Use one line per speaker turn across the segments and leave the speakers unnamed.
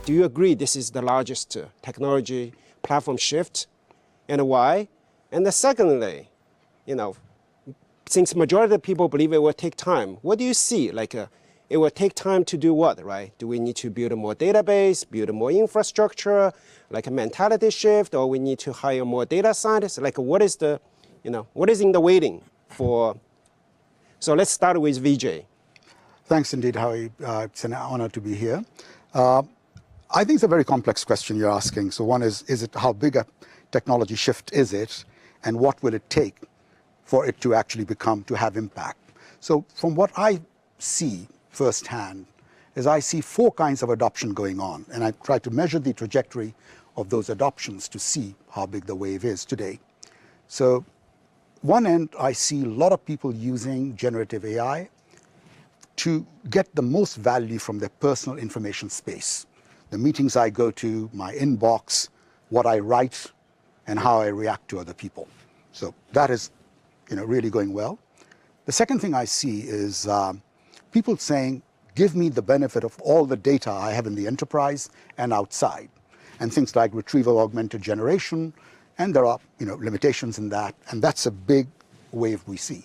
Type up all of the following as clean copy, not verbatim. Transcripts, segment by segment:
Do you agree this is the largest technology platform shift, and why? And then secondly, since majority of people believe it will take time, what do you see? It will take time to do what, right? Do we need to build a more database, build more infrastructure, like a mentality shift, or we need to hire more data scientists? What is what is in the waiting for? So let's start with Vijay.
Thanks indeed, Howie. It's an honor to be here. I think it's a very complex question you're asking. So one is it how big a technology shift is it, and what will it take for it to actually to have impact? So from what I see firsthand is I see 4 kinds of adoption going on, and I try to measure the trajectory of those adoptions to see how big the wave is today. So one end, I see a lot of people using generative AI to get the most value from their personal information space. The meetings I go to, my inbox, what I write, and how I react to other people. So that is really going well. The second thing I see is people saying, give me the benefit of all the data I have in the enterprise and outside. And things like retrieval augmented generation, and there are limitations in that, and that's a big wave we see.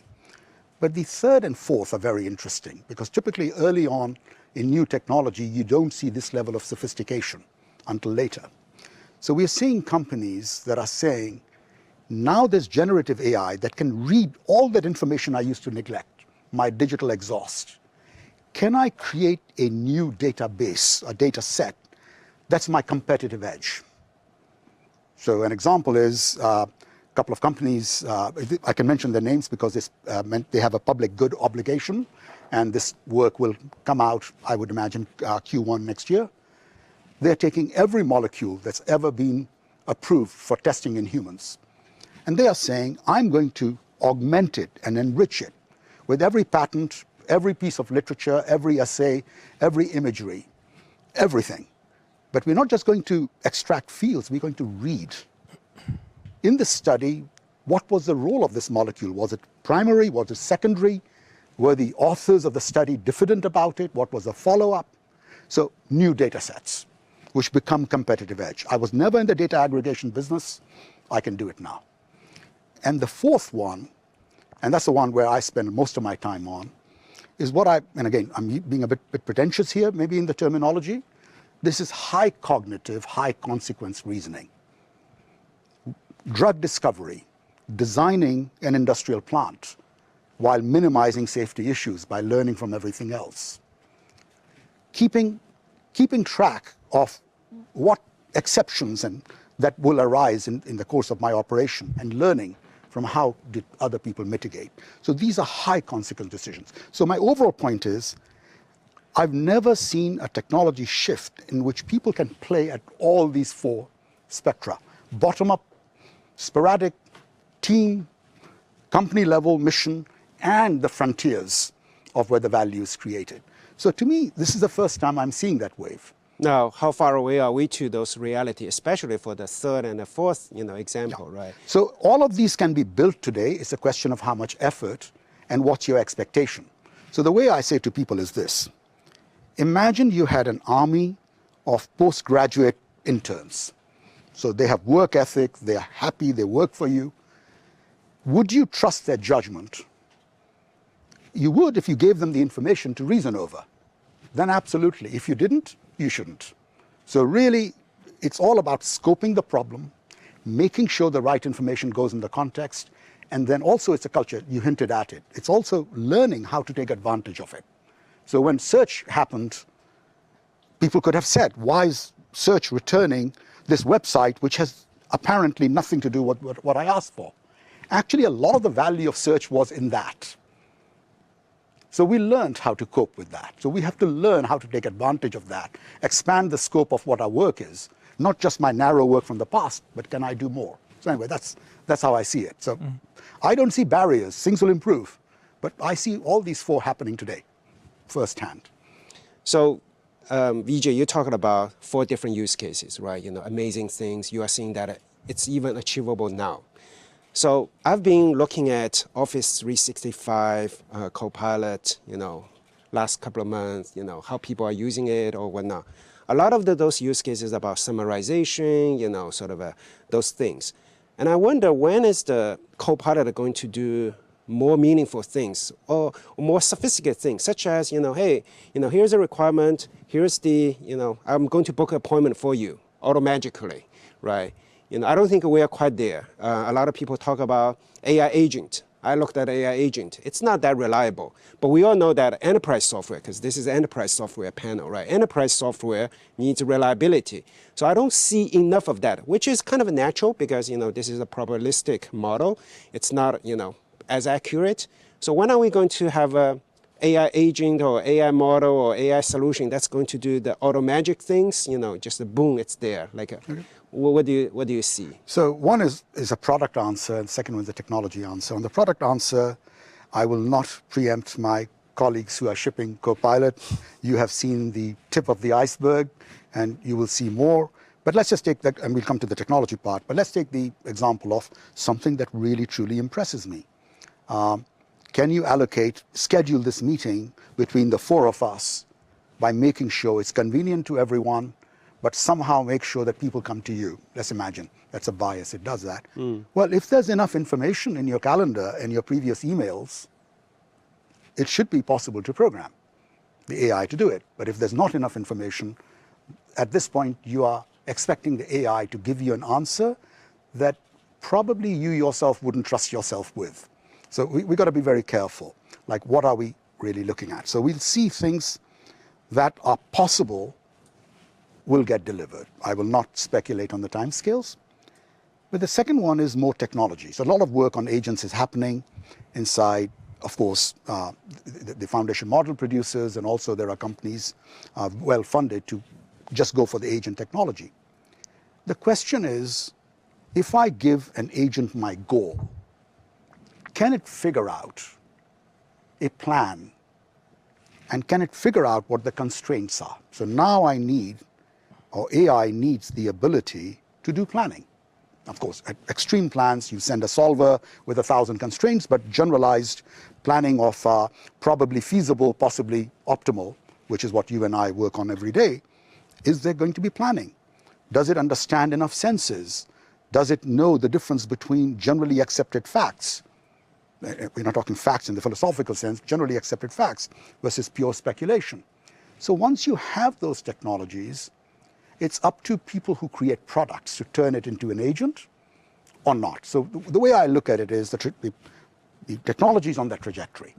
But the third and fourth are very interesting, because typically early on in new technology, you don't see this level of sophistication until later. So we're seeing companies that are saying, now there's generative AI that can read all that information I used to neglect, my digital exhaust. Can I create a new database, a data set, that's my competitive edge? So an example is a couple of companies, I can mention their names because they have a public good obligation, and this work will come out, I would imagine, Q1 next year. They're taking every molecule that's ever been approved for testing in humans. And they are saying, I'm going to augment it and enrich it with every patent, every piece of literature, every essay, every imagery, everything. But we're not just going to extract fields, we're going to read. In this study, what was the role of this molecule? Was it primary? Was it secondary? Were the authors of the study diffident about it? What was the follow-up? So new data sets, which become competitive edge. I was never in the data aggregation business. I can do it now. And the fourth one, and that's the one where I spend most of my time on, is and again, I'm being a bit pretentious here, maybe in the terminology. This is high cognitive, high consequence reasoning. Drug discovery, designing an industrial plant while minimizing safety issues by learning from everything else. Keeping track of what exceptions that will arise in the course of my operation, and learning from how did other people mitigate. So these are high consequence decisions. So my overall point is, I've never seen a technology shift in which people can play at all these 4 spectra: bottom-up, sporadic, team, company level, mission, and the frontiers of where the value is created. So to me, this is the first time I'm seeing that wave.
Now, how far away are we to those realities, especially for the third and the fourth example, yeah. Right?
So all of these can be built today. It's a question of how much effort and what's your expectation. So the way I say to people is this. Imagine you had an army of postgraduate interns. So they have work ethic, they're happy, they work for you. Would you trust their judgment? You would if you gave them the information to reason over. Then absolutely. If you didn't, you shouldn't. So really, it's all about scoping the problem, making sure the right information goes in the context, and then also it's a culture, you hinted at it. It's also learning how to take advantage of it. So when search happened, people could have said, why is search returning this website which has apparently nothing to do with what I asked for? Actually, a lot of the value of search was in that. So we learned how to cope with that. So we have to learn how to take advantage of that, expand the scope of what our work is, not just my narrow work from the past, but can I do more? So anyway, that's how I see it. So I don't see barriers. Things will improve. But I see all these 4 happening today, firsthand.
So Vijay, you're talking about 4 different use cases, right? Amazing things. You are seeing that it's even achievable now. So I've been looking at Office 365, Copilot, last couple of months, how people are using it or whatnot. A lot of those use cases about summarization, sort of those things. And I wonder, when is the Copilot going to do more meaningful things or more sophisticated things, such as, hey, here's a requirement, here's the, I'm going to book an appointment for you automatically, right? I don't think we are quite there. A lot of people talk about AI agent. I looked at AI agent. It's not that reliable, but we all know that enterprise software, because this is enterprise software panel, right? Enterprise software needs reliability. So I don't see enough of that, which is kind of natural because, this is a probabilistic model. It's not, as accurate. So when are we going to have a AI agent or AI model or AI solution that's going to do the auto magic things? Just a boom, it's there. What do you see?
So one is a product answer, and the second one is a technology answer. On the product answer, I will not preempt my colleagues who are shipping Copilot. You have seen the tip of the iceberg, and you will see more. But let's just take that, and we'll come to the technology part, but let's take the example of something that really, truly impresses me. Can you schedule this meeting between the four of us by making sure it's convenient to everyone, but somehow make sure that people come to you? Let's imagine that's a bias, it does that. Well, if there's enough information in your calendar and your previous emails, it should be possible to program the AI to do it. But if there's not enough information, at this point, you are expecting the AI to give you an answer that probably you yourself wouldn't trust yourself with. So we've got to be very careful. Like, what are we really looking at? So we'll see things that are possible will get delivered. I will not speculate on the timescales. But the second one is more technology. So a lot of work on agents is happening inside, of course, the foundation model producers, and also there are companies well funded to just go for the agent technology. The question is, if I give an agent my goal, can it figure out a plan? And can it figure out what the constraints are? So now I need, or AI needs, the ability to do planning. Of course, at extreme plans, you send a solver with 1,000 constraints, but generalized planning of probably feasible, possibly optimal, which is what you and I work on every day. Is there going to be planning? Does it understand enough senses? Does it know the difference between generally accepted facts? We're not talking facts in the philosophical sense, generally accepted facts versus pure speculation. So once you have those technologies, it's up to people who create products to turn it into an agent or not. So the way I look at it is the technology is on that trajectory.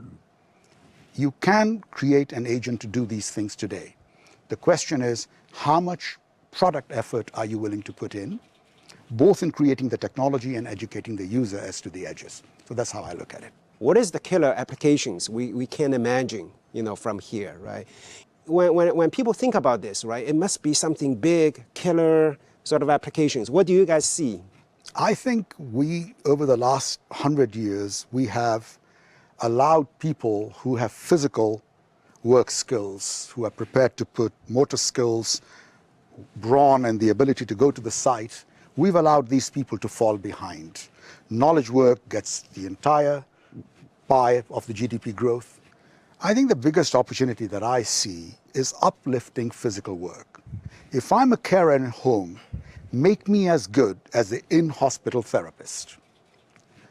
You can create an agent to do these things today. The question is, how much product effort are you willing to put in, both in creating the technology and educating the user as to the edges? So that's how I look at it.
What is the killer applications we can imagine, from here, right? When people think about this, right, it must be something big, killer sort of applications. What do you guys see?
I think we, over the last 100 years, we have allowed people who have physical work skills, who are prepared to put motor skills, brawn, and the ability to go to the site, we've allowed these people to fall behind. Knowledge work gets the entire pie of the GDP growth. I think the biggest opportunity that I see is uplifting physical work. If I'm a carer at home, make me as good as the in-hospital therapist.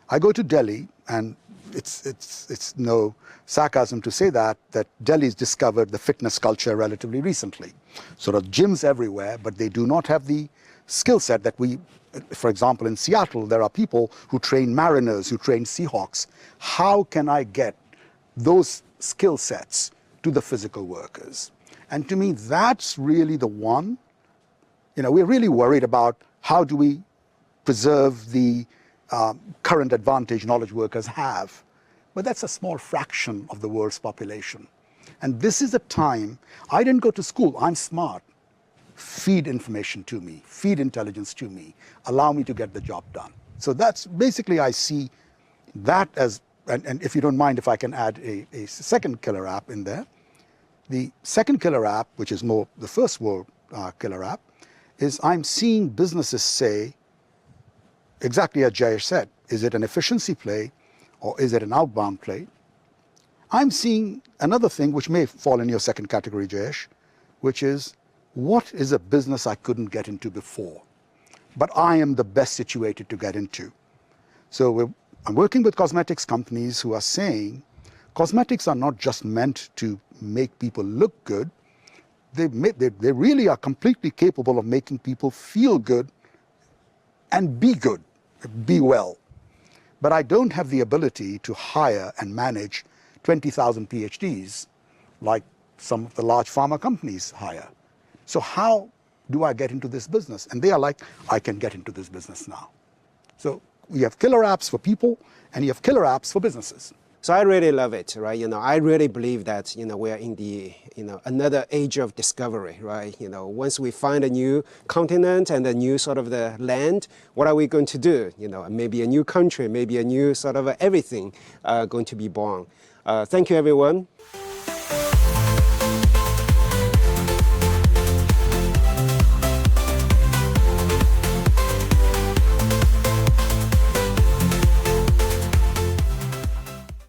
I go to Delhi, and it's no sarcasm to say that Delhi's discovered the fitness culture relatively recently. Sort of gyms everywhere, but they do not have the skill set that we, for example, in Seattle, there are people who train Mariners, who train Seahawks. How can I get those skill sets to the physical workers? And to me, that's really the one. We're really worried about how do we preserve the current advantage knowledge workers have. But that's a small fraction of the world's population. And this is a time, I didn't go to school, I'm smart. Feed information to me, feed intelligence to me, allow me to get the job done. So that's basically, I see that as, and if you don't mind if I can add a second killer app in there. The second killer app, which is more the first world killer app, is I'm seeing businesses say, exactly as Jayesh said, is it an efficiency play or is it an outbound play? I'm seeing another thing which may fall in your second category, Jayesh, which is, what is a business I couldn't get into before, but I am the best situated to get into? So I'm working with cosmetics companies who are saying cosmetics are not just meant to make people look good. They really are completely capable of making people feel good and be good, be well. But I don't have the ability to hire and manage 20,000 PhDs like some of the large pharma companies hire. So how do I get into this business? And they are like, I can get into this business now. So we have killer apps for people, and you have killer apps for businesses.
So I really love it, right? I really believe that, we are in the, another age of discovery, right? Once we find a new continent and a new sort of the land, what are we going to do? Maybe a new country, maybe a new sort of everything going to be born. Thank you, everyone.